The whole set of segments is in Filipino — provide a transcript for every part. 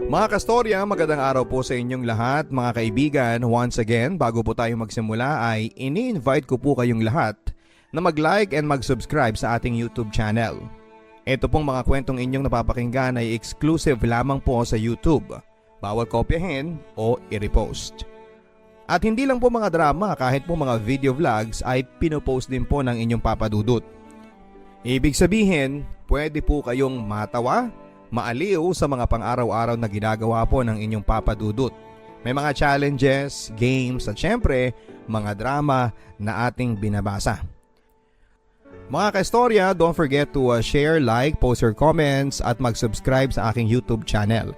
Mga kastorya, magandang araw po sa inyong lahat mga kaibigan. Once again, bago po tayo magsimula ay ini-invite ko po kayong lahat na mag-like and mag-subscribe sa ating YouTube channel. Ito pong mga kwentong inyong napapakinggan ay exclusive lamang po sa YouTube. Bawal kopyahin o i-repost. At hindi lang po mga drama, kahit po mga video vlogs ay pinopost din po ng inyong papadudot. Ibig sabihin, pwede po kayong matawa, maaliw sa mga pang-araw-araw na ginagawa po ng inyong papadudot. May mga challenges, games at syempre mga drama na ating binabasa. Mga kaistorya, don't forget to share, like, post your comments at mag-subscribe sa aking YouTube channel.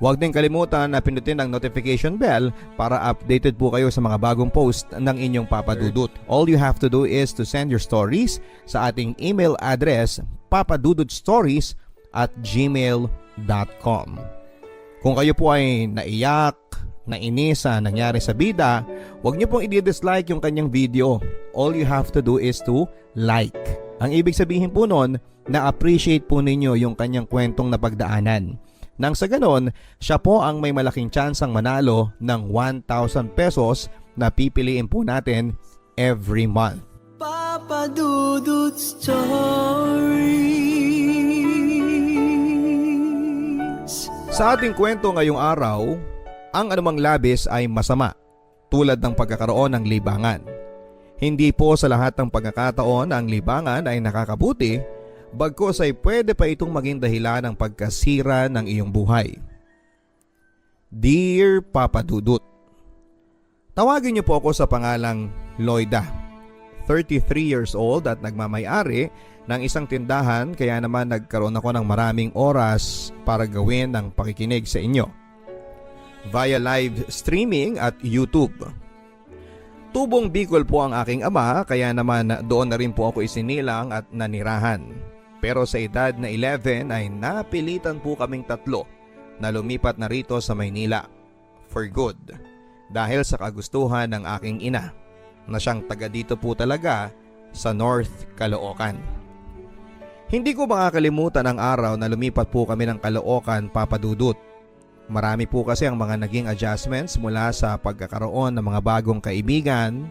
Huwag din kalimutan na pindutin ang notification bell para updated po kayo sa mga bagong post ng inyong papadudot. All you have to do is to send your stories sa ating email address papadudotstories@gmail.com. Kung kayo po ay naiyak, nainis sa nangyari sa bida, huwag niyo pong i-dislike yung kanyang video. All you have to do is to like. Ang ibig sabihin po nun, na-appreciate po ninyo yung kanyang kwentong napagdaanan. Nang sa ganon, siya po ang may malaking tsansang manalo ng 1,000 pesos na pipiliin po natin every month. Papa Dudut Stories. Sa ating kwento ngayong araw, ang anumang labis ay masama, tulad ng pagkakaroon ng libangan. Hindi po sa lahat ng pagkakataon ang libangan ay nakakabuti, bagkus ay pwede pa itong maging dahilan ng pagkasira ng iyong buhay. Dear Papa Dudut, tawagin niyo po ako sa pangalang Lloyda, 33 years old at nagmamay-ari ng isang tindahan, kaya naman nagkaroon ako ng maraming oras para gawin ang pakikinig sa inyo via live streaming at YouTube. Tubong Bicol po ang aking ama, kaya naman doon na rin po ako isinilang at nanirahan. Pero sa edad na 11 ay napilitan po kaming tatlo na lumipat na rito sa Maynila for good dahil sa kagustuhan ng aking ina na siyang taga dito po talaga sa North Caloocan. Hindi ko makakalimutan ang araw na lumipat po kami ng Caloocan, Papa Dudut. Marami po kasi ang mga naging adjustments mula sa pagkakaroon ng mga bagong kaibigan,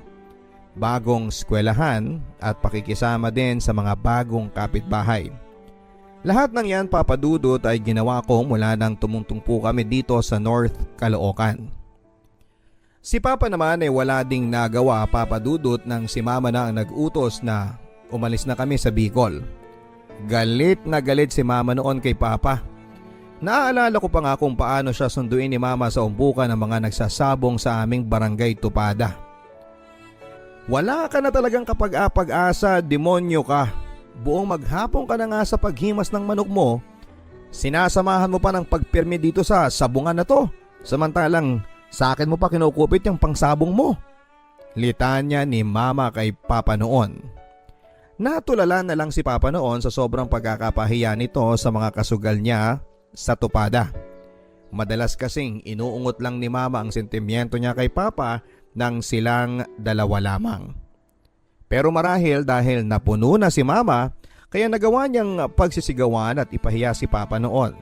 bagong eskwelahan at pakikisama din sa mga bagong kapitbahay. Lahat ng yan, Papa Dudut, ay ginawa ko mula nang tumungtong po kami dito sa North Caloocan. Si Papa naman ay wala ding nagawa, Papa Dudut, nang si Mama na ang nag-utos na umalis na kami sa Bicol. Galit na galit si Mama noon kay Papa. Naaalala ko pa nga kung paano siya sunduin ni Mama sa umpukan ng mga nagsasabong sa aming barangay Tupada. Wala ka na talagang kapag-apag-asa, demonyo ka. Buong maghapon ka na nga sa paghimas ng manok mo. Sinasamahan mo pa ng pagpirmi dito sa sabungan na to. Samantalang sa akin mo pa kinukupit yung pangsabong mo. Litanya ni Mama kay Papa noon. Natulala na lang si Papa noon sa sobrang pagkakapahiya nito sa mga kasugal niya sa Tupada. Madalas kasing inuungot lang ni Mama ang sentimiento niya kay Papa nang silang dalawa lamang. Pero marahil dahil napuno na si Mama, kaya nagawa niyang pagsisigawan at ipahiya si Papa noon.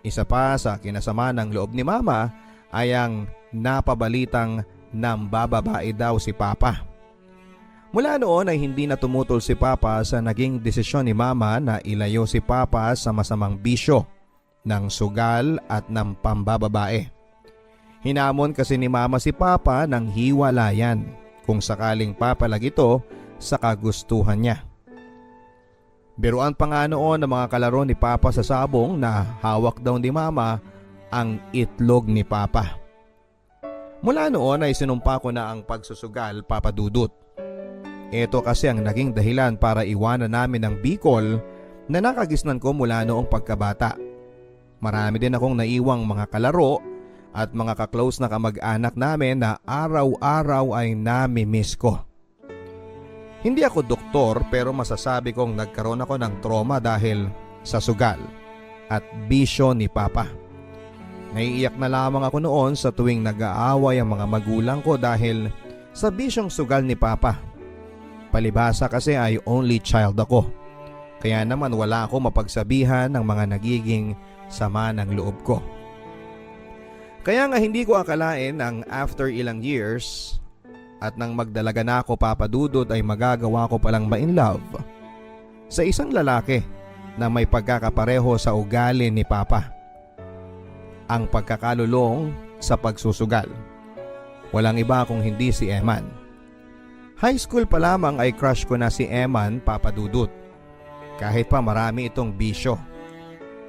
Isa pa sa kinasama ng loob ni Mama ay ang napabalitang nambababae daw si Papa. Mula noon ay hindi na tumutol si Papa sa naging desisyon ni Mama na ilayo si Papa sa masamang bisyo ng sugal at ng pambababae. Hinamon kasi ni Mama si Papa ng hiwalayan kung sakaling papalag ito sa kagustuhan niya. Biruan pa nga noon ng mga kalaro ni Papa sa sabong na hawak daw ni Mama ang itlog ni Papa. Mula noon ay sinumpa ko na ang pagsusugal, Papa Dudut. Ito kasi ang naging dahilan para iwanan namin ang Bicol na nakagisnan ko mula noong pagkabata. Marami din akong naiwang mga kalaro at mga kaklose na kamag-anak namin na araw-araw ay nami-miss ko. Hindi ako doktor pero masasabi kong nagkaroon ako ng trauma dahil sa sugal at bisyo ni Papa. Naiiyak na lamang ako noon sa tuwing nag-aaway ang mga magulang ko dahil sa bisyong sugal ni Papa. Palibhasa kasi ay only child ako. Kaya naman wala ako mapagsabihan ng mga nagiging sama ng loob ko. Kaya nga hindi ko akalain ang after ilang years at nang magdalaga na ako papadudot ay magagawa ko palang ma-in love sa isang lalaki na may pagkakapareho sa ugali ni Papa. Ang pagkakalulong sa pagsusugal. Walang iba kung hindi si Eman. High school pa lamang ay crush ko na si Eman papadudot. Kahit pa marami itong bisyo.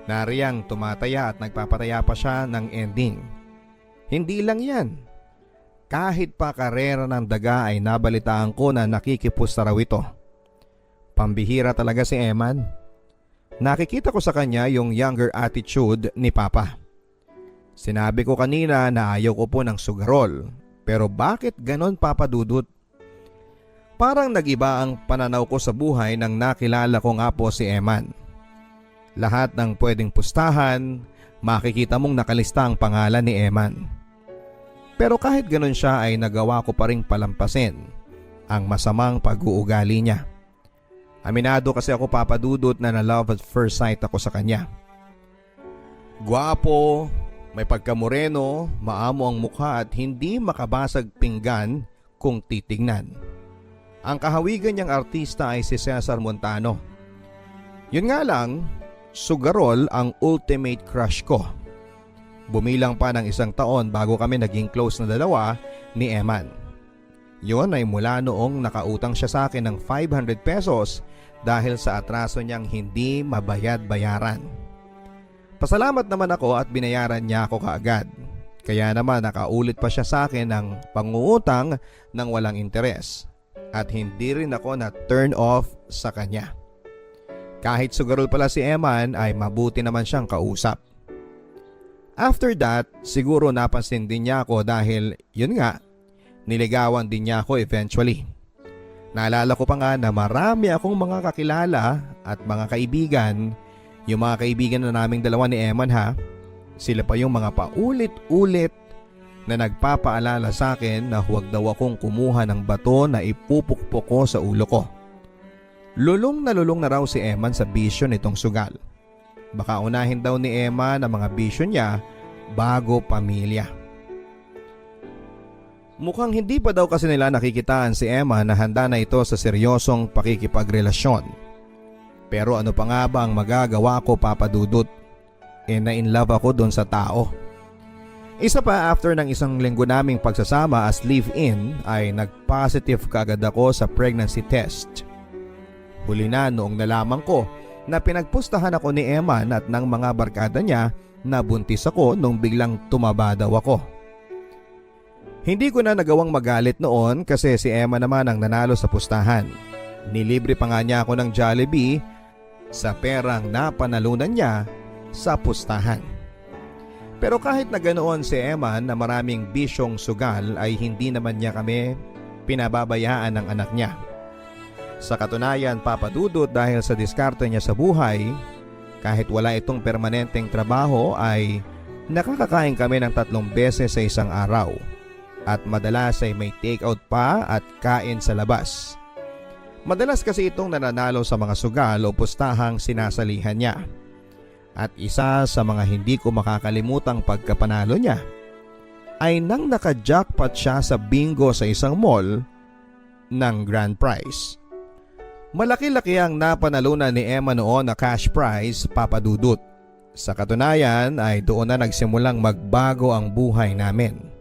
Nariyang tumataya at nagpapataya pa siya ng ending. Hindi lang yan. Kahit pa karera ng daga ay nabalitaan ko na nakikipusta raw ito. Pambihira talaga si Eman. Nakikita ko sa kanya yung younger attitude ni Papa. Sinabi ko kanina na ayaw ko po ng sugarol. Pero bakit ganon papadudot? Parang nagiba ang pananaw ko sa buhay nang nakilala ko nga po si Eman. Lahat ng pwedeng pustahan, makikita mong nakalista ang pangalan ni Eman. Pero kahit ganun siya ay nagawa ko pa ring palampasin ang masamang pag-uugali niya. Aminado kasi ako papadudot na na-love at first sight ako sa kanya. Gwapo, may pagkamoreno, maamo ang mukha at hindi makabasag pinggan kung titignan. Ang kahawigan niyang artista ay si Cesar Montano. Yun nga lang, sugarol ang ultimate crush ko. Bumilang pa ng 1 taon bago kami naging close na dalawa ni Eman. Yun ay mula noong nakautang siya sa akin ng 500 pesos dahil sa atraso niyang hindi mabayad-bayaran. Pasalamat naman ako at binayaran niya ako kaagad. Kaya naman nakaulit pa siya sa akin ng pangungutang ng walang interes. At hindi rin ako na turn off sa kanya. Kahit sugarol pala si Eman ay mabuti naman siyang kausap. After that, siguro napansin din niya ako dahil yun nga, niligawan din niya ako eventually. Naalala ko pa nga na marami akong mga kakilala at mga kaibigan. Yung mga kaibigan na naming dalawa ni Eman ha, sila pa yung mga paulit-ulit na nagpapaalala sa akin na huwag daw akong kumuha ng bato na ipupukpok ko sa ulo ko. Lulong na raw si Eman sa bisyo nitong sugal. Baka unahin daw ni Eman ang mga bisyo niya bago pamilya. Mukhang hindi pa daw kasi nila nakikitaan si Eman na handa na ito sa seryosong pakikipagrelasyon. Pero ano pa nga ba ang magagawa ko papadudot? Na-in love ako doon sa tao. Isa pa after ng 1 linggo naming pagsasama as live-in ay nag-positive kaagad ako sa pregnancy test. Huli na noong nalaman ko na pinagpustahan ako ni Eman at ng mga barkada niya na buntis ako nung biglang tumaba daw ako. Hindi ko na nagawang magalit noon kasi si Eman naman ang nanalo sa pustahan. Nilibre pa nga niya ako ng Jollibee sa perang napanalunan niya sa pustahan. Pero kahit na ganoon si Eman na maraming bisyong sugal ay hindi naman niya kami pinababayaan ng anak niya. Sa katunayan papadudot dahil sa diskarte niya sa buhay, kahit wala itong permanenteng trabaho ay nakakakain kami ng 3 beses sa isang araw. At madalas ay may take-out pa at kain sa labas. Madalas kasi itong nananalo sa mga sugal o pustahang sinasalihan niya. At isa sa mga hindi ko makakalimutang pagkapanalo niya ay nang naka-jackpot siya sa bingo sa isang mall ng grand prize. Malaki-laki ang napanalunan ni Emma noon na cash prize papadudot. Sa katunayan ay doon na nagsimulang magbago ang buhay namin.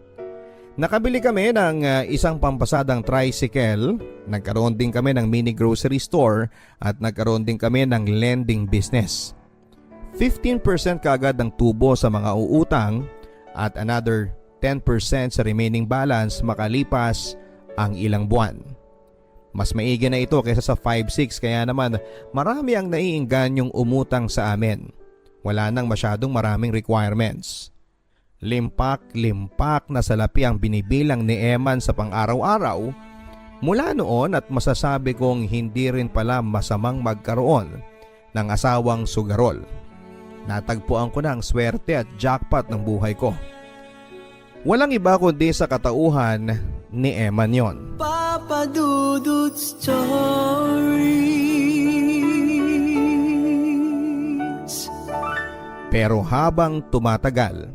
Nakabili kami ng isang pampasadang tricycle, nagkaroon din kami ng mini grocery store at nagkaroon din kami ng lending business. 15% kaagad ang tubo sa mga uutang at another 10% sa remaining balance makalipas ang ilang buwan. Mas maigi na ito kaysa sa 5-6 kaya naman marami ang naiingganyong umutang sa amin. Wala nang masyadong maraming requirements. Limpak-limpak na salapi ang binibilang ni Eman sa pang-araw-araw mula noon at masasabi kong hindi rin pala masamang magkaroon ng asawang sugarol. Natagpuan ko na ang swerte at jackpot ng buhay ko. Walang iba kundi sa katauhan ni Eman yon. Papa Dudut Stories. Pero habang tumatagal,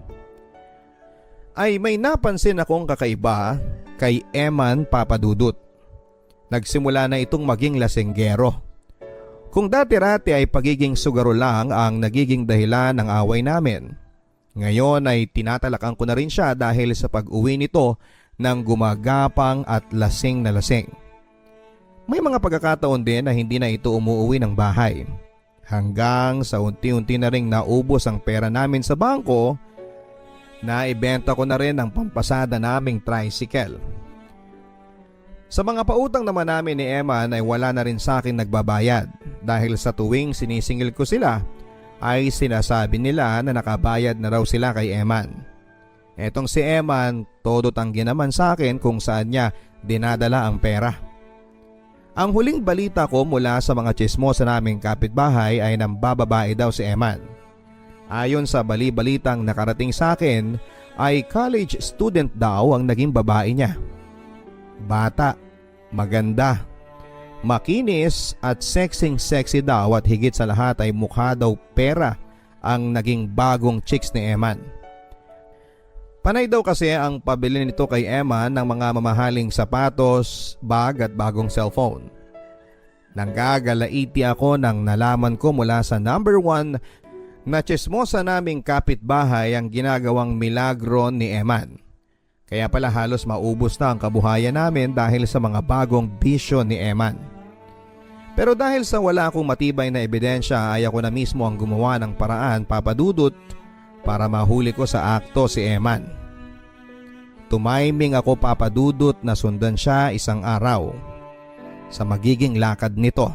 ay may napansin akong kakaiba kay Eman Papadudut. Nagsimula na itong maging lasenggero. Kung dati-rati ay pagiging sugaro lang ang nagiging dahilan ng away namin, ngayon ay tinatalakan ko na rin siya dahil sa pag-uwi nito ng gumagapang at lasing na lasing. May mga pagkakataon din na hindi na ito umuuwi ng bahay. Hanggang sa unti-unti na ring naubos ang pera namin sa bangko, na ibenta ko na rin ang pampasada naming tricycle. Sa mga pautang naman namin ni Eman ay wala na rin sa akin nagbabayad dahil sa tuwing sinisingil ko sila ay sinasabi nila na nakabayad na raw sila kay Eman. Etong si Eman, todo tanggi naman sa akin kung saan niya dinadala ang pera. Ang huling balita ko mula sa mga tsismosa naming kapitbahay ay nang bababae daw si Eman. Ayon sa bali-balitang nakarating sa akin ay college student daw ang naging babae niya. Bata, maganda, makinis at sexy daw at higit sa lahat ay mukha daw pera ang naging bagong chicks ni Eman. Panay daw kasi ang pabili nito kay Eman ng mga mamahaling sapatos, bag at bagong cellphone. Nanggagalaiti ako nang nalaman ko mula sa number 1 na tsismosa naming kapitbahay ang ginagawang milagro ni Eman. Kaya pala halos maubos na ang kabuhayan namin dahil sa mga bagong bisyo ni Eman. Pero dahil sa wala akong matibay na ebidensya ay ako na mismo ang gumawa ng paraan, Papadudut, para mahuli ko sa akto si Eman. Tumaiming ako, Papadudut, na sundan siya isang araw sa magiging lakad nito.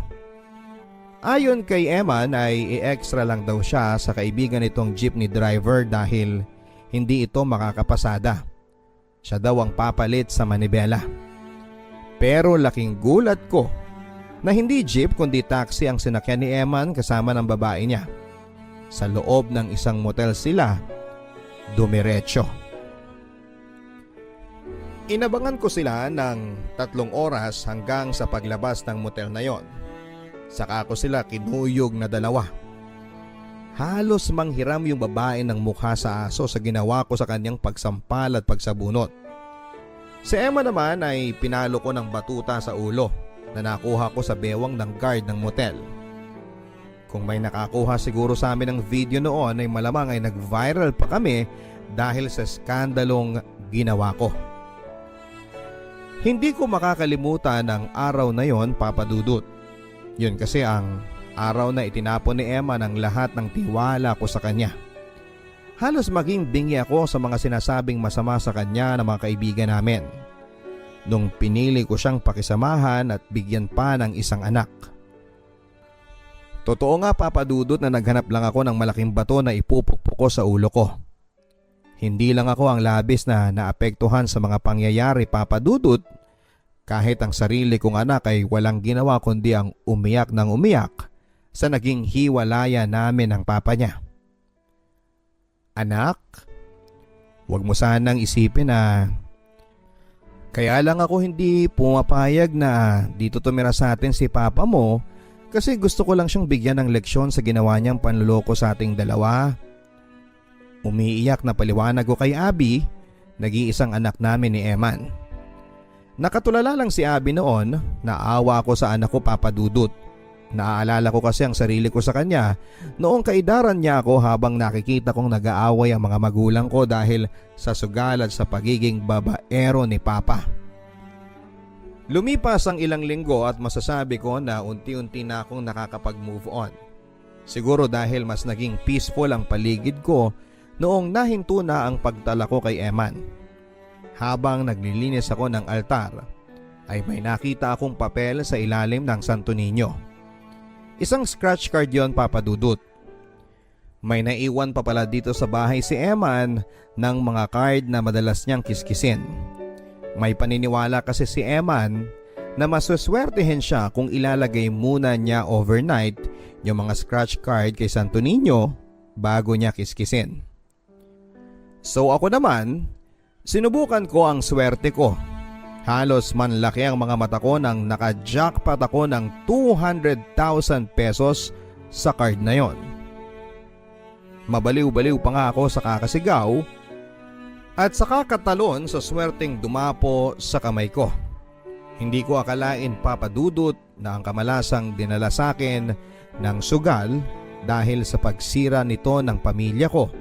Ayon kay Eman ay i-extra lang daw siya sa kaibigan nitong jeepney driver dahil hindi ito makakapasada. Siya daw ang papalit sa manibela. Pero laking gulat ko na hindi jeep kundi taxi ang sinakyan ni Eman kasama ng babae niya. Sa loob ng isang motel sila dumiretso. Inabangan ko sila ng 3 oras hanggang sa paglabas ng motel na yon. Saka ko sila kinuyog na dalawa. Halos manghiram yung babae ng mukha sa aso sa ginawa ko sa kanyang pagsampal at pagsabunot. Si Emma naman ay pinalo ko ng batuta sa ulo na nakuha ko sa bewang ng guard ng motel. Kung may nakakuha siguro sa amin ng video noon ay malamang ay nag-viral pa kami dahil sa skandalong ginawa ko. Hindi ko makakalimutan ang araw na yon, Papadudut. Yun kasi ang araw na itinapon ni Emma ng lahat ng tiwala ko sa kanya. Halos maging bingi ako sa mga sinasabing masama sa kanya ng mga kaibigan namin. Nung pinili ko siyang pakisamahan at bigyan pa ng isang anak. Totoo nga, Papadudut, na naghanap lang ako ng malaking bato na ipupukpok ko sa ulo ko. Hindi lang ako ang labis na naapektuhan sa mga pangyayari, Papadudut. Kahit ang sarili kong anak ay walang ginawa kundi ang umiyak ng umiyak sa naging hiwalaya namin ng papa niya. Anak, huwag mo sanang isipin na kaya lang ako hindi pumapayag na dito tumira sa atin si papa mo kasi gusto ko lang siyang bigyan ng leksyon sa ginawa niyang panloloko sa ating dalawa. Umiiyak na paliwanag ko kay Abby, nag-iisang anak namin ni Eman. Nakatulala lang si Abby noon, naawa ako sa anak ko, Papadudut. Naaalala ko kasi ang sarili ko sa kanya noong kaidaran niya ako habang nakikita kong nag-aaway ang mga magulang ko dahil sa sugal at sa pagiging babaero ni Papa. Lumipas ang ilang linggo at masasabi ko na unti-unti na akong nakakapag-move on. Siguro dahil mas naging peaceful ang paligid ko noong nahinto na ang pagtala ko kay Eman. Habang naglilinis ako ng altar, ay may nakita akong papel sa ilalim ng Santo Niño. Isang scratch card yon, Papadudut. May naiwan pa pala dito sa bahay si Eman ng mga card na madalas niyang kiskisin. May paniniwala kasi si Eman na masuswertehin siya kung ilalagay muna niya overnight yung mga scratch card kay Santo Niño bago niya kiskisin. So ako naman, sinubukan ko ang swerte ko. Halos manlaki ang mga mata ko nang naka-jackpot ako ng 200,000 pesos sa card na yon. Mabaliw-baliw pa nga ako sa kakasigaw at sa kakatalon sa swerteng dumapo sa kamay ko. Hindi ko akalain, Papa Dudut, na ang kamalasang dinala sa akin ng sugal dahil sa pagsira nito ng pamilya ko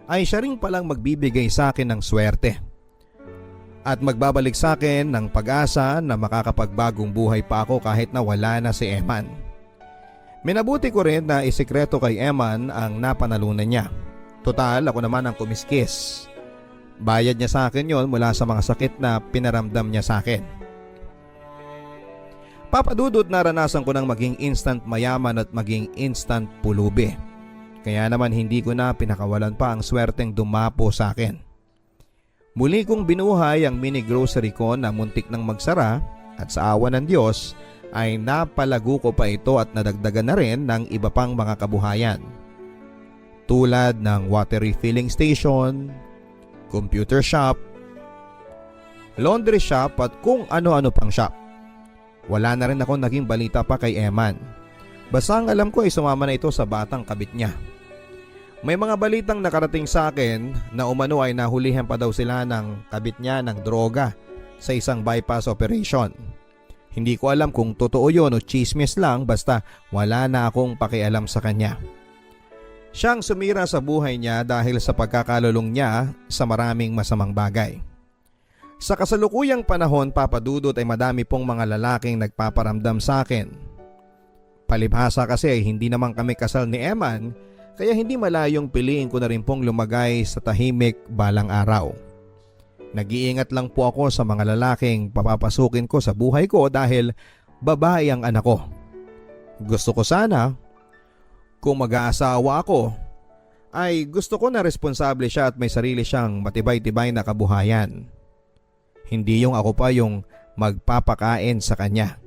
ay siya rin palang magbibigay sa akin ng swerte at magbabalik sa akin ng pag-asa na makakapagbagong buhay pa ako kahit na wala na si Eman. Minabuti ko rin na isikreto kay Eman ang napanalunan niya. Total, ako naman ang kumiskis. Bayad niya sa akin yon mula sa mga sakit na pinaramdam niya sa akin. Papa Dudut, naranasan ko ng maging instant mayaman at maging instant pulubi. Kaya naman hindi ko na pinakawalan pa ang swerteng dumapo sa akin. Muli kong binuhay ang mini grocery ko na muntik nang magsara at sa awa ng Diyos ay napalago ko pa ito at nadagdagan na rin ng iba pang mga kabuhayan. Tulad ng water refilling station, computer shop, laundry shop at kung ano-ano pang shop. Wala na rin ako naging balita pa kay Eman. Basta ang alam ko ay sumama na ito sa batang kabit niya. May mga balitang nakarating sa akin na umano ay nahulihan pa daw sila ng kabit niya ng droga sa isang bypass operation. Hindi ko alam kung totoo yun o chismis lang, basta wala na akong pakialam sa kanya. Siyang sumira sa buhay niya dahil sa pagkakalulong niya sa maraming masamang bagay. Sa kasalukuyang panahon, Papa Dudut, ay madami pong mga lalaking nagpaparamdam sa akin. Palibhasa kasi ay hindi naman kami kasal ni Eman, kaya hindi malayong piliin ko na rin pong lumagay sa tahimik balang araw. Nag-iingat lang po ako sa mga lalaking papapasukin ko sa buhay ko dahil babae ang anak ko. Gusto ko sana, kung mag-aasawa ako, ay gusto ko na responsable siya at may sarili siyang matibay-tibay na kabuhayan. Hindi yung ako pa yung magpapakain sa kanya.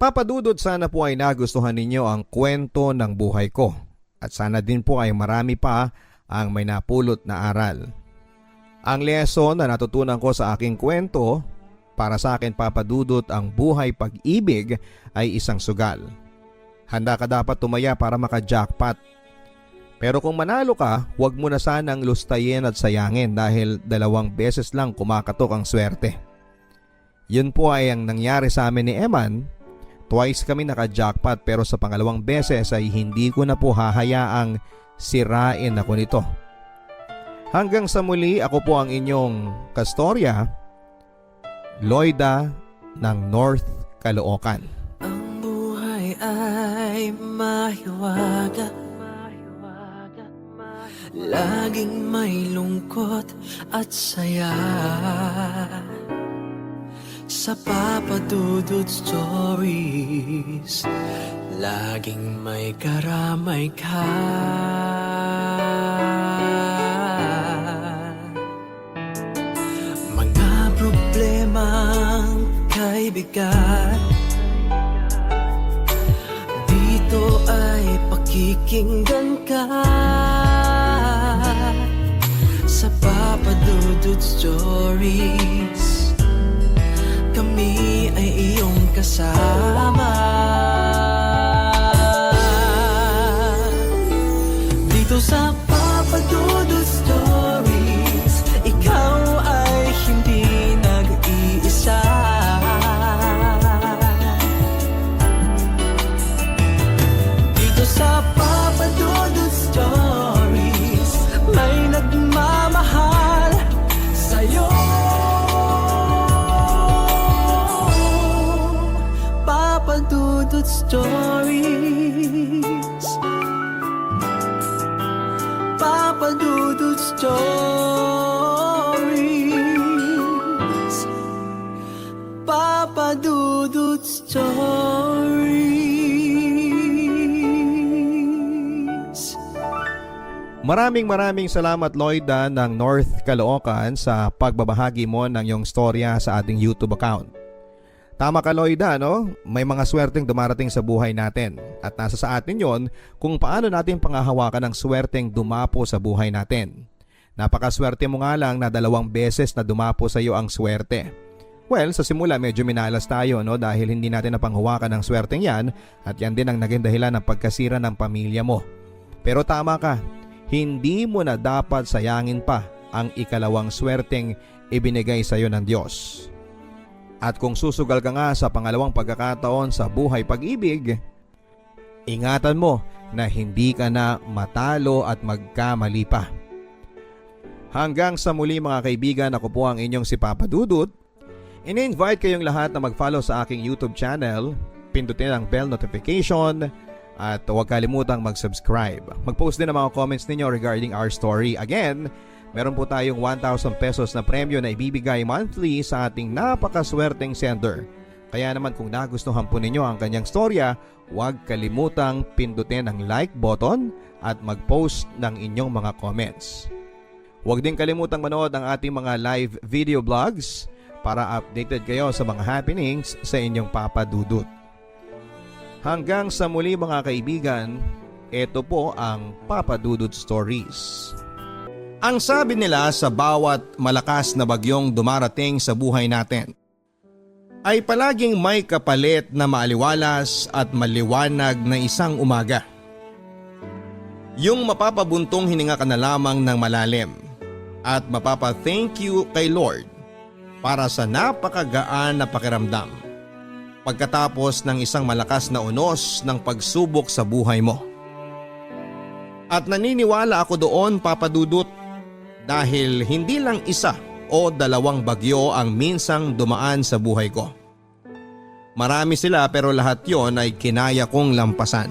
Papa Dudut, sana po ay nagustuhan ninyo ang kwento ng buhay ko at sana din po ay marami pa ang may napulot na aral. Ang lesson na natutunan ko sa aking kwento, para sa akin, Papa Dudut, ang buhay pag-ibig ay isang sugal. Handa ka dapat tumaya para maka-jackpot. Pero kung manalo ka, huwag mo na sanang lustayin at sayangin dahil 2 beses lang kumakatok ang swerte. Yun po ay ang nangyari sa amin ni Eman. Twice kami naka-jackpot pero sa pangalawang beses ay hindi ko na po hahayaang sirain ako nito. Hanggang sa muli, ako po ang inyong kastorya, Loida ng North Caloocan. Ang buhay ay mahiwaga, laging may lungkot at saya. Sa Papa Dudut Stories, laging may karamay ka. Mga problemang kaibigan, dito ay pakikinggan ka. Sa Papa Dudut Stories, kami ay iyong kasama. Dito sa Papa Dudut Stories, ikaw ay hindi nag-iisa. Dito sa Papa Dudut Stories, may nagmamahal sa'yo. Papa Dudut Stories, Papa Dudut Stories, Papa Dudut Stories. Maraming salamat, Loida ng North Caloocan, sa pagbabahagi mo ng iyong storya sa ating YouTube account. Tama ka, Loida, no? May mga swerteng dumarating sa buhay natin at nasa sa atin yon kung paano natin pangahawakan ang swerteng dumapo sa buhay natin. Napakaswerte mo nga lang na 2 beses na dumapo sa iyo ang swerte. Well, sa simula medyo minalas tayo, no, dahil hindi natin napanghawakan ang swerteng yan at yan din ang naging dahilan ng pagkasira ng pamilya mo. Pero tama ka, hindi mo na dapat sayangin pa ang ikalawang swerteng ibinigay sa iyo ng Diyos. At kung susugal ka nga sa pangalawang pagkakataon sa buhay pag-ibig, ingatan mo na hindi ka na matalo at magkamali pa. Hanggang sa muli mga kaibigan, ako po ang inyong si Papa Dudut. Ini-invite kayong lahat na mag-follow sa aking YouTube channel, pindutin ang bell notification at huwag kalimutang mag-subscribe. Mag-post din ang mga comments ninyo regarding our story. Again, meron po tayong 1,000 pesos na premyo na ibibigay monthly sa ating napakaswerteng sender. Kaya naman kung nagustuhan po ninyo ang kanyang storya, huwag kalimutang pindutin ang like button at mag-post ng inyong mga comments. Huwag din kalimutang manood ang ating mga live video vlogs para updated kayo sa mga happenings sa inyong Papa Dudut. Hanggang sa muli mga kaibigan, ito po ang Papa Dudut Stories. Ang sabi nila sa bawat malakas na bagyong dumarating sa buhay natin ay palaging may kapalit na maaliwalas at maliwanag na isang umaga. Yung mapapabuntong hininga ka na lamang ng malalim at mapapa-thank you kay Lord para sa napakagaan na pakiramdam pagkatapos ng isang malakas na unos ng pagsubok sa buhay mo. At naniniwala ako doon, Papa Dudut, dahil hindi lang isa o dalawang bagyo ang minsang dumaan sa buhay ko. Marami sila pero lahat yon ay kinaya kong lampasan.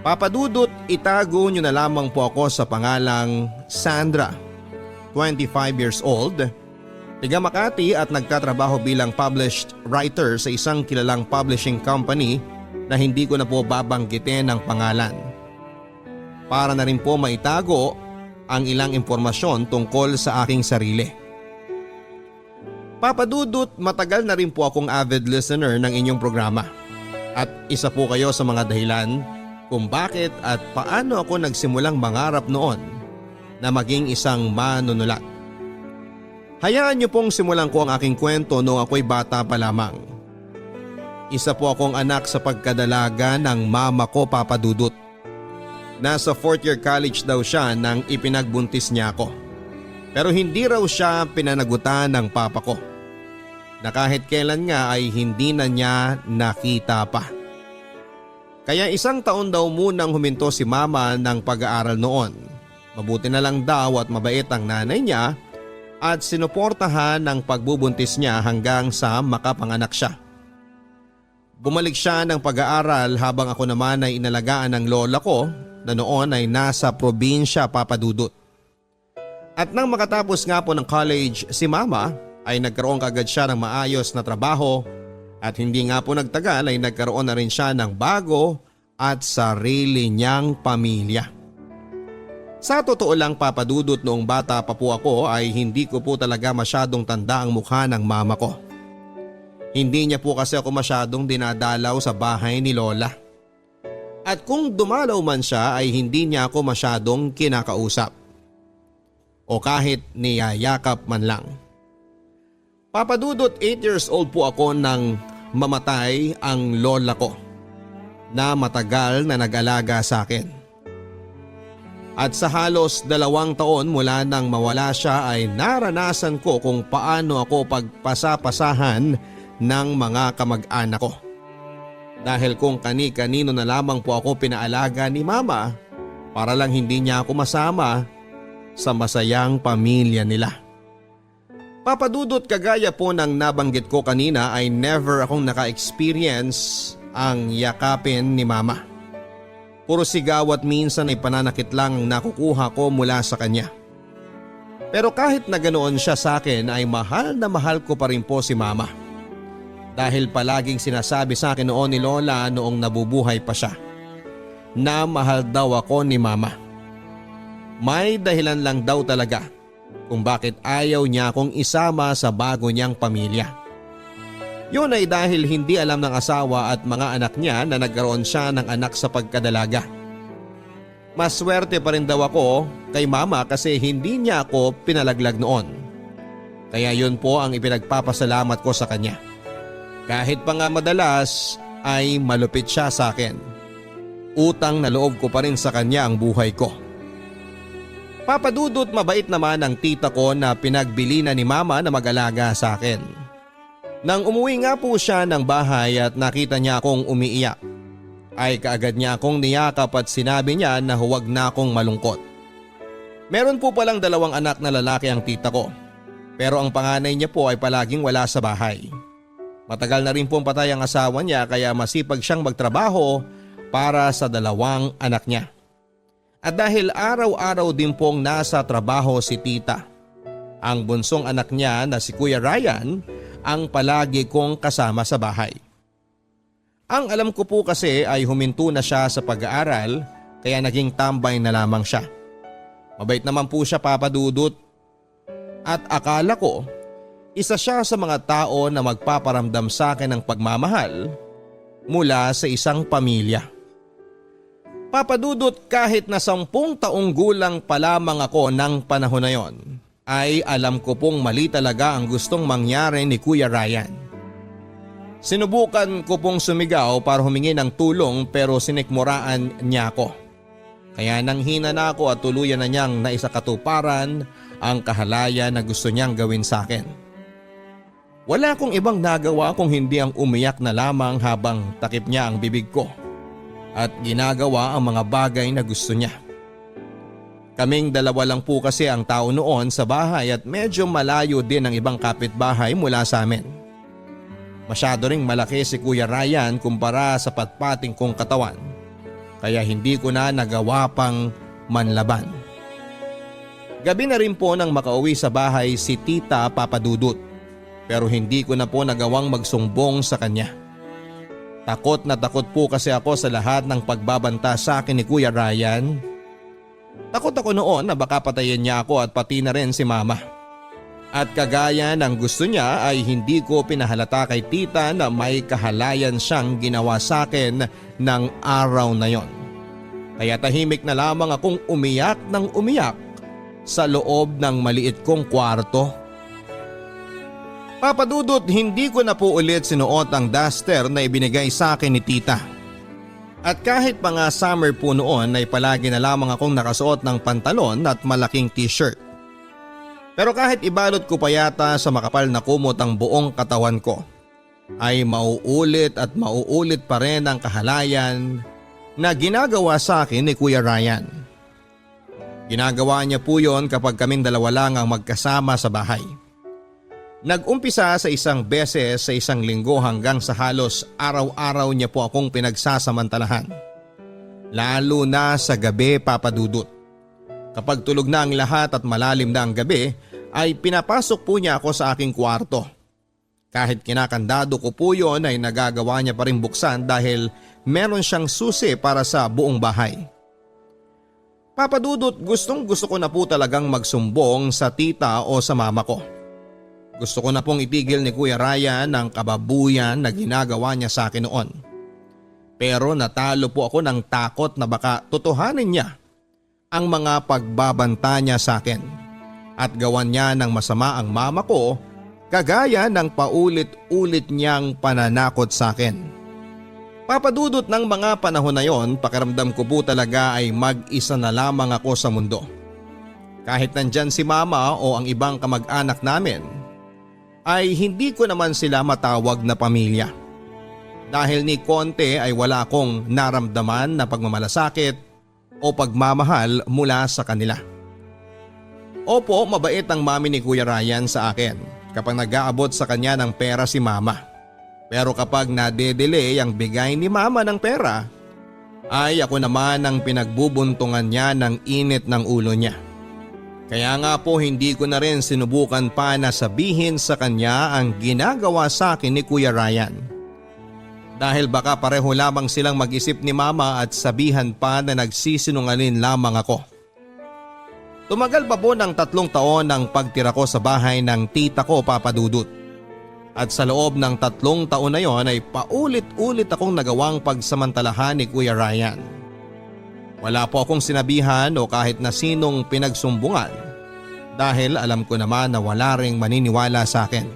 Papa Dudut, itago nyo na lamang po ako sa pangalang Sandra, 25 years old, taga Makati at nagtatrabaho bilang published writer sa isang kilalang publishing company na hindi ko na po babanggitin ang pangalan. Para na rin po maitago ang ilang impormasyon tungkol sa aking sarili. Papa Dudut, matagal na rin po akong avid listener ng inyong programa. At isa po kayo sa mga dahilan kung bakit at paano ako nagsimulang mangarap noon na maging isang manunulat. Hayaan niyo pong simulan ko ang aking kwento noong ako'y bata pa lamang. Isa po akong anak sa pagkadalaga ng mama ko, Papa Dudut. Nasa 4th year college daw siya nang ipinagbuntis niya ako. Pero hindi raw siya pinanagutan ng papa ko. Na kahit kailan nga ay hindi na niya nakita pa. Kaya isang taon daw munang huminto si mama ng pag-aaral noon. Mabuti na lang daw at mabait ang nanay niya at sinuportahan ng pagbubuntis niya hanggang sa makapanganak siya. Bumalik siya ng pag-aaral habang ako naman ay inalagaan ng lola ko na noon ay nasa probinsya, Papa Dudut. At nang makatapos nga po ng college si mama ay nagkaroon kagad siya ng maayos na trabaho at hindi nga po nagtagal ay nagkaroon na rin siya ng bago at sarili niyang pamilya. Sa totoo lang, Papa Dudut, noong bata pa po ako ay hindi ko po talaga masyadong tanda ang mukha ng mama ko. Hindi niya po kasi ako masyadong dinadalaw sa bahay ni Lola. At kung dumalaw man siya ay hindi niya ako masyadong kinakausap. O kahit niyayakap man lang. Papa Dudut, 8 years old po ako nang mamatay ang lola ko na matagal na nag-alaga sa akin. At sa halos 2 taon mula nang mawala siya ay naranasan ko kung paano ako pagpasapasahan ng mga kamag-anak ko. Dahil kung kani-kanino na lamang po ako pinaalaga ni mama para lang hindi niya ako masama sa masayang pamilya nila. Papa Dudut, kagaya po ng nabanggit ko kanina ay never akong naka-experience ang yakapin ni mama. Puro sigaw at minsan ay pananakit lang ang nakukuha ko mula sa kanya. Pero kahit na ganoon siya sa akin ay mahal na mahal ko pa rin po si mama. Dahil palaging sinasabi sa akin noon ni Lola noong nabubuhay pa siya na mahal daw ako ni mama. May dahilan lang daw talaga kung bakit ayaw niya akong isama sa bago niyang pamilya. Yun ay dahil hindi alam ng asawa at mga anak niya na nagkaroon siya ng anak sa pagkadalaga. Maswerte pa rin daw ako kay mama kasi hindi niya ako pinalaglag noon. Kaya yun po ang ipinagpapasalamat ko sa kanya. Kahit pa nga madalas ay malupit siya sa akin. Utang na loob ko pa rin sa kanya ang buhay ko. Papa Dudut, mabait naman ang tita ko na pinagbili na ni mama na mag-alaga sa akin. Nang umuwi nga po siya ng bahay at nakita niya akong umiiyak, ay kaagad niya akong niyakap at sinabi niya na huwag na akong malungkot. Meron po palang 2 anak na lalaki ang tita ko, pero ang panganay niya po ay palaging wala sa bahay. Matagal na rin pong patay ang asawa niya kaya masipag siyang magtrabaho para sa 2 anak niya. At dahil araw-araw din pong nasa trabaho si tita, ang bunsong anak niya na si Kuya Ryan ang palagi kong kasama sa bahay. Ang alam ko po kasi ay huminto na siya sa pag-aaral kaya naging tambay na lamang siya. Mabait naman po siya, Papa Dudut. At akala ko, isa siya sa mga tao na magpaparamdam sa akin ng pagmamahal mula sa isang pamilya. Papa Dudut, kahit na 10 taong gulang pa lamang ako ng panahon na yon, ay alam ko pong mali talaga ang gustong mangyari ni Kuya Ryan. Sinubukan ko pong sumigaw para humingi ng tulong pero sinikmuraan niya ako. Kaya nang hina na ako at tuluyan na niyang naisakatuparan ang kahalaya na gusto niyang gawin sa akin. Wala akong ibang nagawa kung hindi ang umiyak na lamang habang takip niya ang bibig ko at ginagawa ang mga bagay na gusto niya. Kaming 2 lang po kasi ang tao noon sa bahay at medyo malayo din ang ibang kapitbahay mula sa amin. Masyado ring malaki si Kuya Ryan kumpara sa patpating kong katawan, kaya hindi ko na nagawa pang manlaban. Gabi na rin po nang makauwi sa bahay si Tita, Papa Dudut, pero hindi ko na po nagawang magsumbong sa kanya. Takot na takot po kasi ako sa lahat ng pagbabanta sa akin ni Kuya Ryan. Takot ako noon na baka patayin niya ako at pati na rin si Mama. At kagaya ng gusto niya ay hindi ko pinahalata kay tita na may kahalayan siyang ginawa sa akin ng araw na yon. Kaya tahimik na lamang akong umiyak ng umiyak sa loob ng maliit kong kwarto. Papa Dudut, hindi ko na po ulit sinuot ang duster na ibinigay sa akin ni tita. At kahit pa nga summer po noon ay palagi na lamang akong nakasuot ng pantalon at malaking t-shirt. Pero kahit ibalot ko pa yata sa makapal na kumot ang buong katawan ko, ay mauulit at mauulit pa rin ang kahalayan na ginagawa sa akin ni Kuya Ryan. Ginagawa niya po yon kapag kaming 2 lang ang magkasama sa bahay. Nag-umpisa sa 1 beses sa 1 linggo hanggang sa halos araw-araw niya po akong pinagsasamantalahan. Lalo na sa gabi, Papa Dudut. Kapag tulog na ang lahat at malalim na ang gabi, ay pinapasok po niya ako sa aking kwarto. Kahit kinakandado ko po yon ay nagagawa niya pa rin buksan dahil meron siyang susi para sa buong bahay. Papa Dudut, gustong gusto ko na po talagang magsumbong sa tita o sa mama ko. Gusto ko na pong itigil ni Kuya Ryan ang kababuyan na ginagawa niya sa akin noon. Pero natalo po ako ng takot na baka totohanin niya ang mga pagbabanta niya sa akin at gawan niya ng masama ang mama ko kagaya ng paulit-ulit niyang pananakot sa akin. Papa Dudut, ng mga panahon na yon, pakiramdam ko po talaga ay mag-isa na lamang ako sa mundo. Kahit nandyan si mama o ang ibang kamag-anak namin, ay hindi ko naman sila matawag na pamilya. Dahil ni konti ay wala akong naramdaman na pagmamalasakit o pagmamahal mula sa kanila. Opo, mabait ang mami ni Kuya Ryan sa akin kapag nag-aabot sa kanya ng pera si mama. Pero kapag nade-delay ang bigay ni mama ng pera, ay ako naman ang pinagbubuntungan niya ng init ng ulo niya. Kaya nga po hindi ko na rin sinubukan pa na sabihin sa kanya ang ginagawa sa akin ni Kuya Ryan. Dahil baka pareho lamang silang mag-isip ni mama at sabihan pa na nagsisinungaling lamang ako. Tumagal pa po ng 3 taon ang pagtira ko sa bahay ng tita ko, Papa Dudut. At sa loob ng 3 taon na yon ay paulit-ulit akong nagawang pagsamantalahan ni Kuya Ryan. Wala po akong sinabihan o kahit na sinong pinagsumbungan dahil alam ko naman na wala ring maniniwala sa akin.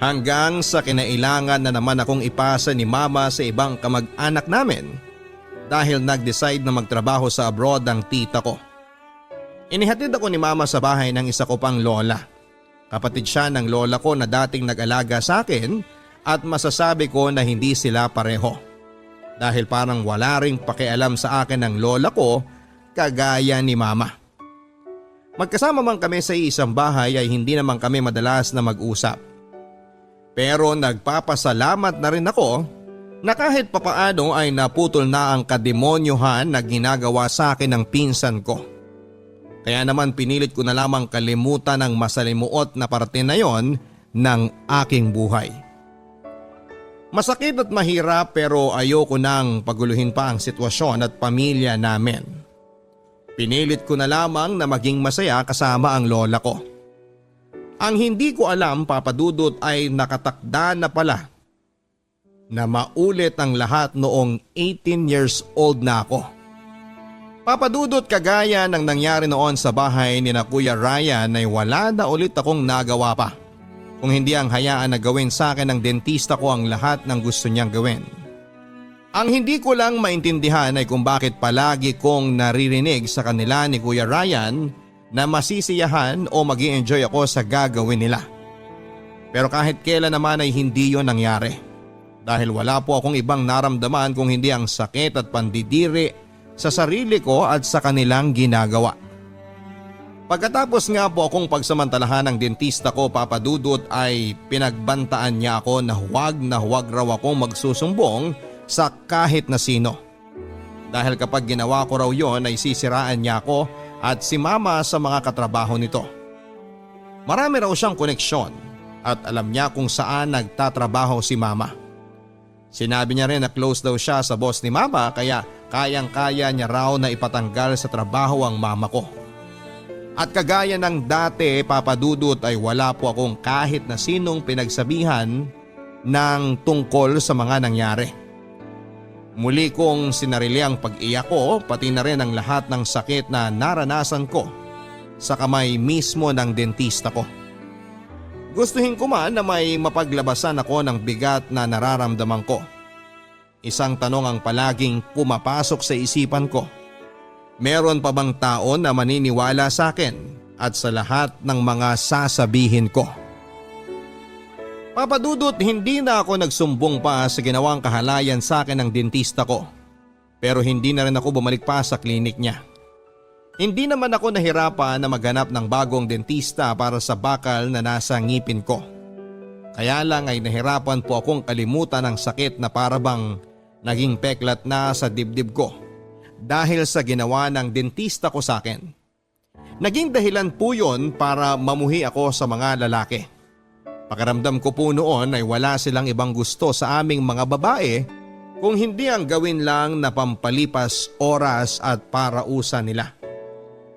Hanggang sa kinailangan na naman akong ipasa ni mama sa ibang kamag-anak namin dahil nag-decide na magtrabaho sa abroad ang tita ko. Inihatid ako ni mama sa bahay ng isa ko pang lola. Kapatid siya ng lola ko na dating nag-alaga sa akin at masasabi ko na hindi sila pareho. Dahil parang wala ring pakialam sa akin ng lola ko kagaya ni mama. Magkasama man kami sa isang bahay ay hindi naman kami madalas na mag-usap. Pero nagpapasalamat na rin ako na kahit papaano ay naputol na ang kademonyohan na ginagawa sa akin ng pinsan ko. Kaya naman pinilit ko na lamang kalimutan ang masalimuot na parte na yon ng aking buhay. Masakit at mahirap pero ayoko nang paguluhin pa ang sitwasyon at pamilya namin. Pinilit ko na lamang na maging masaya kasama ang lola ko. Ang hindi ko alam, Papa Dudut, ay nakatakda na pala na maulit ang lahat noong 18 years old na ako. Papa Dudut, kagaya ng nangyari noon sa bahay ni na Kuya Ryan ay wala na ulit akong nagawa pa. Kung hindi ang hayaan na gawin sa akin ng dentista ko ang lahat ng gusto niyang gawin. Ang hindi ko lang maintindihan ay kung bakit palagi kong naririnig sa kanila ni Kuya Ryan na masisiyahan o mag-i-enjoy ako sa gagawin nila. Pero kahit kailan naman ay hindi yon nangyari. Dahil wala po akong ibang naramdaman kung hindi ang sakit at pandidiri sa sarili ko at sa kanilang ginagawa. Pagkatapos nga po akong pagsamantalahan ng dentista ko, Papa Dudut, ay pinagbantaan niya ako na huwag raw akong magsusumbong sa kahit na sino. Dahil kapag ginawa ko raw yon ay sisiraan niya ako at si mama sa mga katrabaho nito. Marami raw siyang koneksyon at alam niya kung saan nagtatrabaho si mama. Sinabi niya rin na close daw siya sa boss ni mama kaya kayang-kaya niya raw na ipatanggal sa trabaho ang mama ko. At kagaya ng dati, Papa Dudut, ay wala po akong kahit na sinong pinagsabihan ng tungkol sa mga nangyari. Muli kong sinarili ang pag-iyak ko pati na rin ang lahat ng sakit na naranasan ko sa kamay mismo ng dentista ko. Gustuhin ko man na may mapaglabasan ako ng bigat na nararamdaman ko. Isang tanong ang palaging pumapasok sa isipan ko. Meron pa bang tao na maniniwala sa akin at sa lahat ng mga sasabihin ko? Papa Dudut, hindi na ako nagsumbong pa sa ginawang kahalayan sa akin ng dentista ko. Pero hindi na rin ako bumalik pa sa klinik niya. Hindi naman ako nahirapan na maghanap ng bagong dentista para sa bakal na nasa ngipin ko. Kaya lang ay nahirapan po akong kalimutan ang sakit na parabang naging peklat na sa dibdib ko dahil sa ginawa ng dentista ko sa akin. Naging dahilan po yun para mamuhi ako sa mga lalaki. Pakiramdam ko po noon ay wala silang ibang gusto sa aming mga babae kung hindi ang gawin lang na pampalipas oras at parausan nila.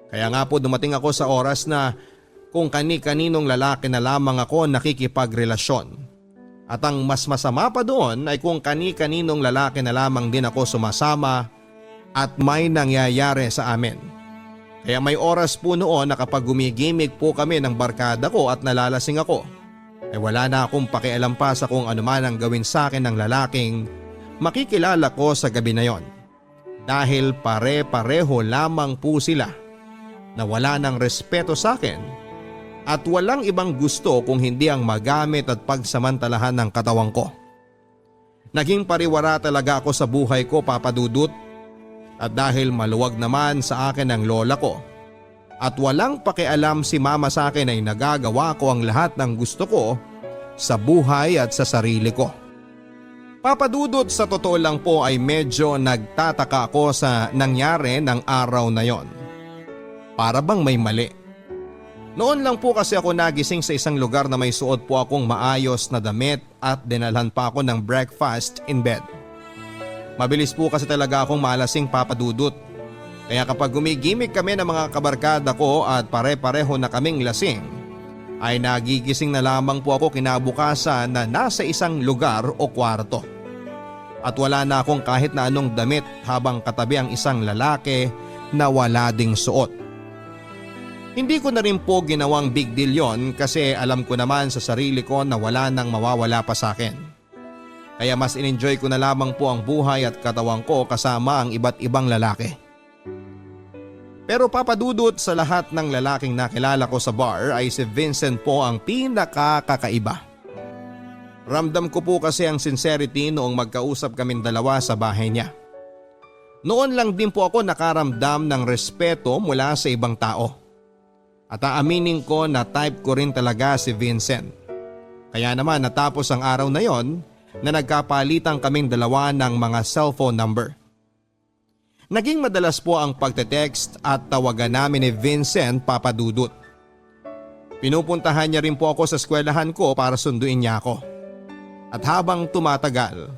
Kaya nga po dumating ako sa oras na kung kani-kaninong lalaki na lamang ako nakikipagrelasyon. At ang mas masama pa doon ay kung kani-kaninong lalaki na lamang din ako sumasama at may nangyayari sa amin. Kaya may oras po noon na kapag gumigimik po kami ng barkada ko at nalalasing ako, ay wala na akong pakialam pa sa kung anuman ang gawin sa akin ng lalaking makikilala ko sa gabi na yon. Dahil pare-pareho lamang po sila na wala ng respeto sa akin at walang ibang gusto kung hindi ang magamit at pagsamantalahan ng katawan ko. Naging pariwara talaga ako sa buhay ko, Papa Dudut, at dahil maluwag naman sa akin ang lola ko at walang pakialam si mama sa akin ay nagagawa ko ang lahat ng gusto ko sa buhay at sa sarili ko. Papa Dudut, sa totoo lang po ay medyo nagtataka ako sa nangyari ng araw na yon. Para bang may mali. Noon lang po kasi ako nagising sa isang lugar na may suot po akong maayos na damit at dinalhan pa ako ng breakfast in bed. Mabilis po kasi talaga akong malasing, Papa Dudut. Kaya kapag gumigimik kami ng mga kabarkada ko at pare-pareho na kaming lasing, ay nagigising na lamang po ako kinabukasan na nasa isang lugar o kwarto. At wala na akong kahit na anong damit habang katabi ang isang lalaki na wala ding suot. Hindi ko na rin po ginawang big deal yon kasi alam ko naman sa sarili ko na wala nang mawawala pa sa akin. Kaya mas in-enjoy ko na lamang po ang buhay at katawan ko kasama ang iba't ibang lalaki. Pero Papa Dudut, sa lahat ng lalaking nakilala ko sa bar ay si Vincent po ang pinakakakaiba. Ramdam ko po kasi ang sincerity noong magkausap kaming dalawa sa bahay niya. Noon lang din po ako nakaramdam ng respeto mula sa ibang tao. At aaminin ko na type ko rin talaga si Vincent. Kaya naman natapos ang araw na yon na nagkapalitan kaming dalawa ng mga cellphone number. Naging madalas po ang pagte-text at tawagan namin ni Vincent, Papa Dudut. Pinupuntahan niya rin po ako sa eskwelahan ko para sunduin niya ako. At habang tumatagal,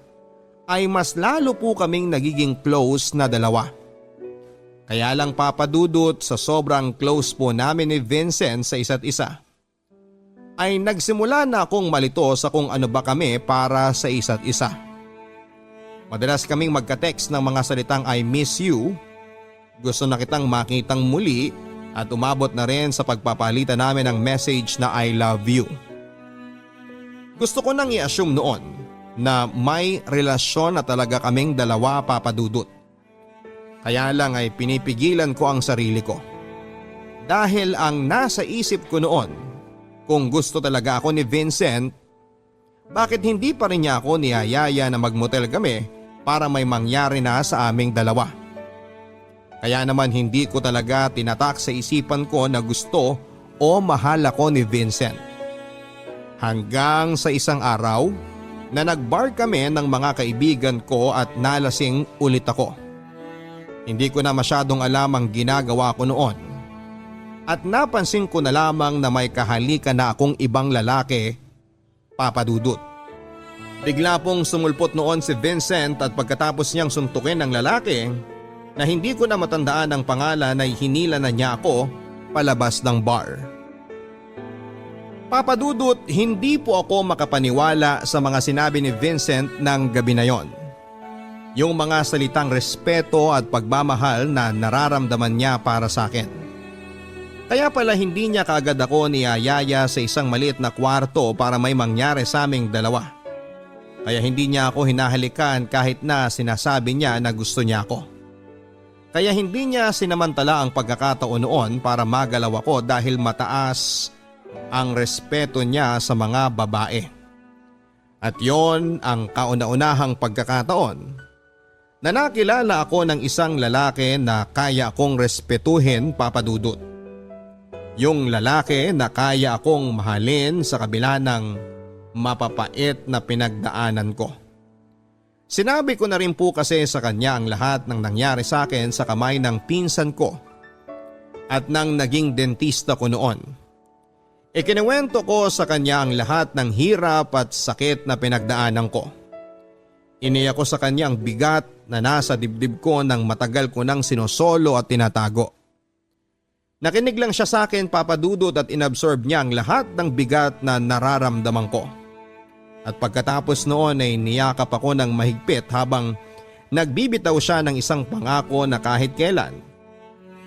ay mas lalo po kaming nagiging close na dalawa. Kaya lang Papa Dudut, sa sobrang close po namin ni Vincent sa isa't isa, ay nagsimula na akong malito sa kung ano ba kami para sa isa't isa. Madalas kaming magka-text ng mga salitang I miss you, gusto na kitang makitang muli at umabot na rin sa pagpapalitan namin ng message na I love you. Gusto ko nang i-assume noon na may relasyon na talaga kaming dalawa, Papa Dudut. Kaya lang ay pinipigilan ko ang sarili ko. Dahil ang nasa isip ko noon, kung gusto talaga ako ni Vincent, bakit hindi pa rin niya ako niyayaya na magmotel kami para may mangyari na sa aming dalawa? Kaya naman hindi ko talaga tinatak sa isipan ko na gusto o mahal ako ni Vincent. Hanggang sa isang araw na nagbar kami ng mga kaibigan ko at nalasing ulit ako. Hindi ko na masyadong alam ang ginagawa ko noon. At napansin ko na lamang na may kahalikan na akong ibang lalaki, Papa Dudut. Bigla pong sumulpot noon si Vincent at pagkatapos niyang suntukin ng lalaki na hindi ko na matandaan ang pangalan ay hinila na niya ako palabas ng bar. Papa Dudut, hindi po ako makapaniwala sa mga sinabi ni Vincent ng gabi na yon. Yung mga salitang respeto at pagmamahal na nararamdaman niya para sa akin. Kaya pala hindi niya kaagad ako niyayaya sa isang maliit na kwarto para may mangyari sa aming dalawa. Kaya hindi niya ako hinahalikan kahit na sinasabi niya na gusto niya ako. Kaya hindi niya sinamantala ang pagkakataon noon para magalaw ako dahil mataas ang respeto niya sa mga babae. At yon ang kauna-unahang pagkakataon na nakilala ako ng isang lalaki na kaya akong respetuhin, Papa Dudut. Yung lalaki na kaya akong mahalin sa kabila ng mapapait na pinagdaanan ko. Sinabi ko na rin po kasi sa kanya ang lahat ng nangyari sa akin sa kamay ng pinsan ko at nang naging dentista ko noon. Ikinuwento ko sa kanya ang lahat ng hirap at sakit na pinagdaanan ko. Iniyak ko sa kanya ang bigat na nasa dibdib ko nang matagal ko nang sinosolo at tinatago. Nakinig lang siya sa akin, Papa Dudut, at inabsorb niya ang lahat ng bigat na nararamdaman ko. At pagkatapos noon ay niyakap ako ng mahigpit habang nagbibitaw siya ng isang pangako na kahit kailan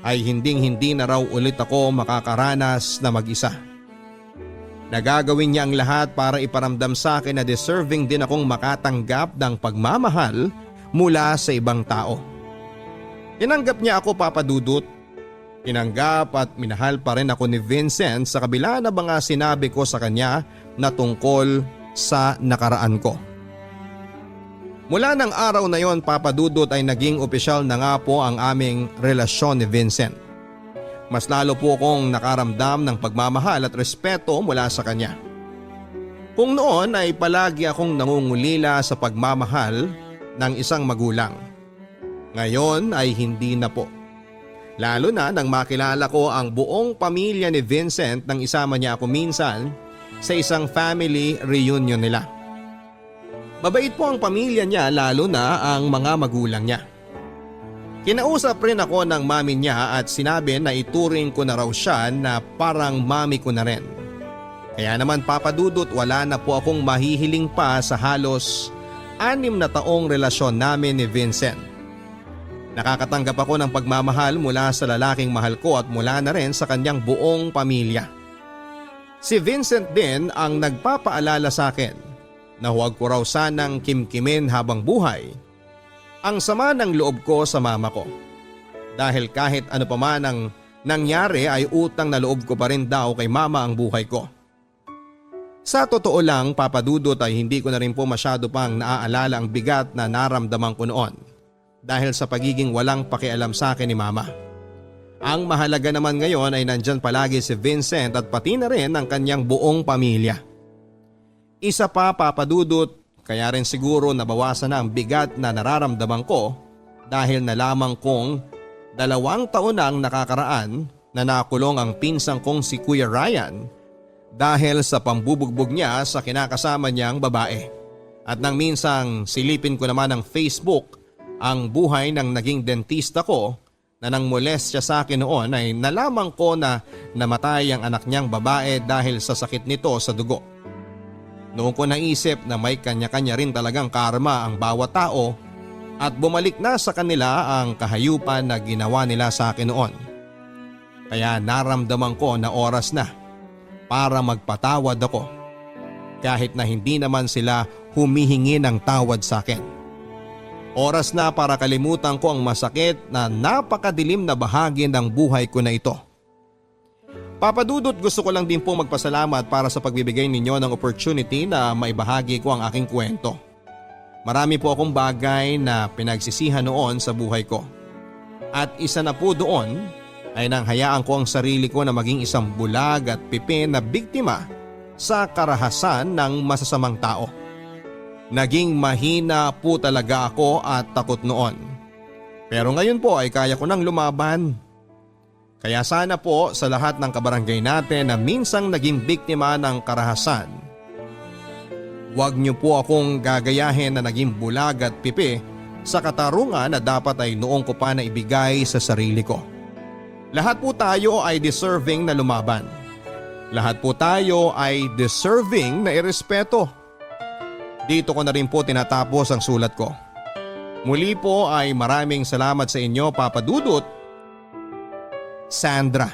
ay hinding-hindi na raw ulit ako makakaranas na mag-isa. Nagagawin niya ang lahat para iparamdam sa akin na deserving din akong makatanggap ng pagmamahal mula sa ibang tao. Tinanggap niya ako, Papa Dudut. Tinanggap at minahal pa rin ako ni Vincent sa kabila na mga sinabi ko sa kanya na tungkol sa nakaraan ko. Mula ng araw na yon, Papa Dudut, ay naging opisyal na nga po ang aming relasyon ni Vincent. Mas lalo po akong nakaramdam ng pagmamahal at respeto mula sa kanya. Kung noon ay palagi akong nangungulila sa pagmamahal ng isang magulang, ngayon ay hindi na po. Lalo na nang makilala ko ang buong pamilya ni Vincent nang isama niya ako minsan sa isang family reunion nila. Mabait po ang pamilya niya, lalo na ang mga magulang niya. Kinausap rin ako ng mami niya at sinabi na ituring ko na raw siya na parang mami ko na rin. Kaya naman, Papa Dudut, wala na po akong mahihiling pa sa halos 6 na taong relasyon namin ni Vincent. Nakakatanggap ako ng pagmamahal mula sa lalaking mahal ko at mula na rin sa kanyang buong pamilya. Si Vincent din ang nagpapaalala sa akin na huwag ko raw sanang kimkimin habang buhay ang sama ng loob ko sa mama ko. Dahil kahit ano pa man ang nangyari ay utang na loob ko pa rin daw kay mama ang buhay ko. Sa totoo lang, Papa Dudut, ay hindi ko na rin po masyado pang naaalala ang bigat na naramdaman ko noon dahil sa pagiging walang pakialam sa akin ni mama. Ang mahalaga naman ngayon ay nandyan palagi si Vincent at pati na rin ang kanyang buong pamilya. Isa pa, Papa Dudut, kaya rin siguro nabawasan na ang bigat na nararamdaman ko dahil nalaman kong 2 taon na ang nakakaraan na nakulong ang pinsang kong si Kuya Ryan dahil sa pambubugbog niya sa kinakasama niyang babae. At nang minsang silipin ko naman ang Facebook ang buhay ng naging dentista ko na nang molestya sa akin noon ay nalaman ko na namatay ang anak niyang babae dahil sa sakit nito sa dugo. Noon ko naisip na may kanya-kanya rin talagang karma ang bawat tao at bumalik na sa kanila ang kahayupan na ginawa nila sa akin noon. Kaya naramdaman ko na oras na para magpatawad ako kahit na hindi naman sila humihingi ng tawad sa akin. Oras na para kalimutan ko ang masakit na napakadilim na bahagi ng buhay ko na ito. Papa Dudut, gusto ko lang din po magpasalamat para sa pagbibigay ninyo ng opportunity na maibahagi ko ang aking kwento. Marami po akong bagay na pinagsisihan noon sa buhay ko. At isa na po doon ay nang hayaan ko ang sarili ko na maging isang bulag at pipin na biktima sa karahasan ng masasamang tao. Naging mahina po talaga ako at takot noon. Pero ngayon po ay kaya ko nang lumaban. Kaya sana po sa lahat ng kabarangay natin na minsang naging biktima ng karahasan, huwag niyo po akong gagayahin na naging bulag at pipi sa katarungan na dapat ay noong ko pa na ibigay sa sarili ko. Lahat po tayo ay deserving na lumaban. Lahat po tayo ay deserving na irespeto. Dito ko na rin po tinatapos ang sulat ko. Muli po ay maraming salamat sa inyo, Papa Dudut, Sandra.